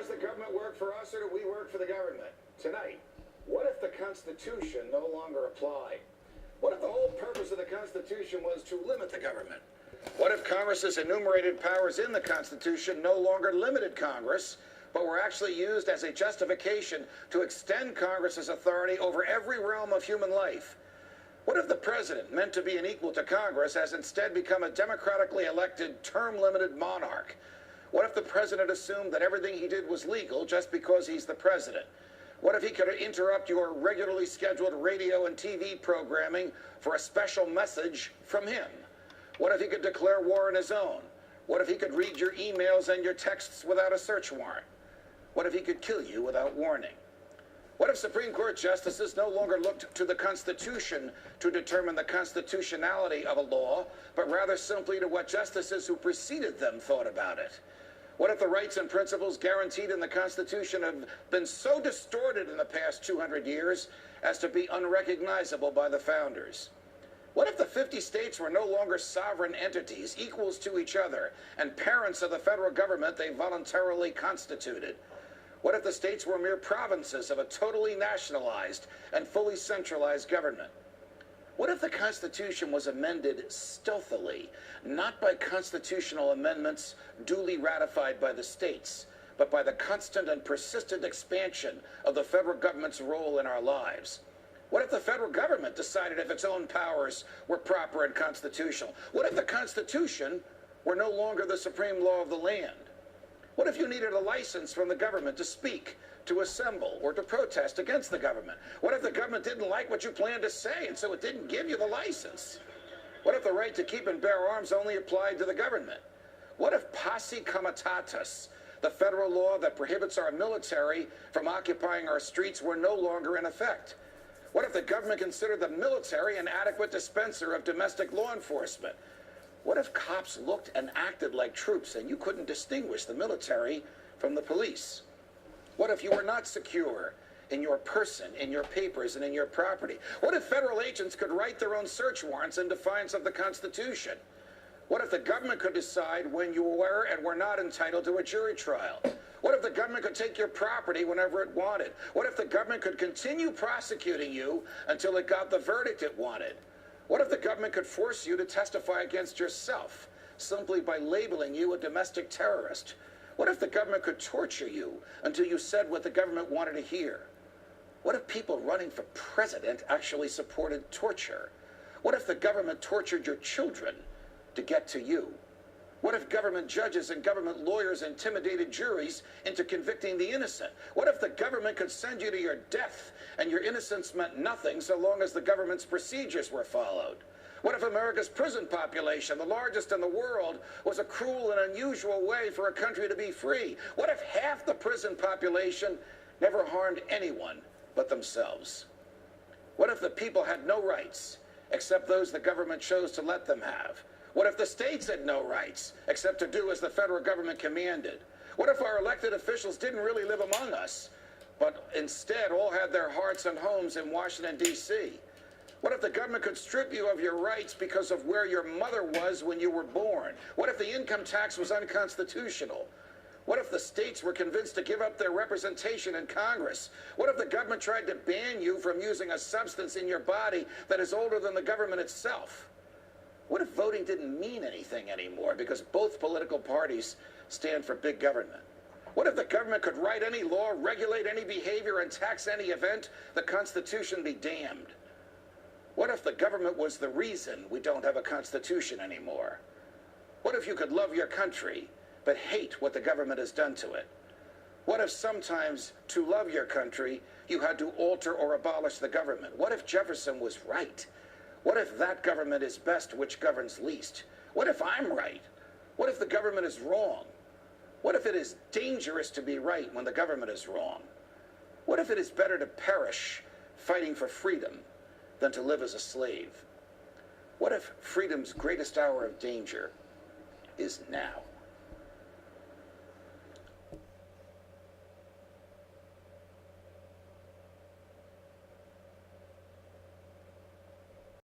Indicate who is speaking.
Speaker 1: Does the government work for us, or do we work for the government? Tonight, what if the Constitution no longer applied? What if the whole purpose of the Constitution was to limit the government? What if Congress's enumerated powers in the Constitution no longer limited Congress, but were actually used as a justification to extend Congress's authority over every realm of human life? What if the president, meant to be an equal to Congress, has instead become a democratically elected, term-limited monarch? What if the president assumed that everything he did was legal just because he's the president? What if he could interrupt your regularly scheduled radio and TV programming for a special message from him? What if he could declare war on his own? What if he could read your emails and your texts without a search warrant? What if he could kill you without warning? What if Supreme Court justices no longer looked to the Constitution to determine the constitutionality of a law, but rather simply to what justices who preceded them thought about it? What if the rights and principles guaranteed in the Constitution have been so distorted in the past 200 years as to be unrecognizable by the founders? What if the 50 states were no longer sovereign entities, equals to each other, and parents of the federal government they voluntarily constituted? What if the states were mere provinces of a totally nationalized and fully centralized government? What if the Constitution was amended stealthily, not by constitutional amendments duly ratified by the states, but by the constant and persistent expansion of the federal government's role in our lives? What if the federal government decided if its own powers were proper and constitutional? What if the Constitution were no longer the supreme law of the land? What if you needed a license from the government to speak, to assemble, or to protest against the government? What if the government didn't like what you planned to say, and so it didn't give you the license? What if the right to keep and bear arms only applied to the government? What if posse comitatus, the federal law that prohibits our military from occupying our streets, were no longer in effect? What if the government considered the military an adequate dispenser of domestic law enforcement? What if cops looked and acted like troops and you couldn't distinguish the military from the police? What if you were not secure in your person, in your papers, and in your property? What if federal agents could write their own search warrants in defiance of the Constitution? What if the government could decide when you were and were not entitled to a jury trial? What if the government could take your property whenever it wanted? What if the government could continue prosecuting you until it got the verdict it wanted? What if the government could force you to testify against yourself simply by labeling you a domestic terrorist? What if the government could torture you until you said what the government wanted to hear? What if people running for president actually supported torture? What if the government tortured your children to get to you? What if government judges and government lawyers intimidated juries into convicting the innocent? What if the government could send you to your death and your innocence meant nothing so long as the government's procedures were followed? What if America's prison population, the largest in the world, was a cruel and unusual way for a country to be free? What if half the prison population never harmed anyone but themselves? What if the people had no rights except those the government chose to let them have? What if the states had no rights except to do as the federal government commanded? What if our elected officials didn't really live among us, but instead all had their hearts and homes in Washington, D.C.? What if the government could strip you of your rights because of where your mother was when you were born? What if the income tax was unconstitutional? What if the states were convinced to give up their representation in Congress? What if the government tried to ban you from using a substance in your body that is older than the government itself? What if voting didn't mean anything anymore because both political parties stand for big government? What if the government could write any law, regulate any behavior, and tax any event? The Constitution be damned. What if the government was the reason we don't have a Constitution anymore? What if you could love your country but hate what the government has done to it? What if sometimes to love your country you had to alter or abolish the government? What if Jefferson was right? What if that government is best which governs least? What if I'm right? What if the government is wrong? What if it is dangerous to be right when the government is wrong? What if it is better to perish fighting for freedom than to live as a slave? What if freedom's greatest hour of danger is now?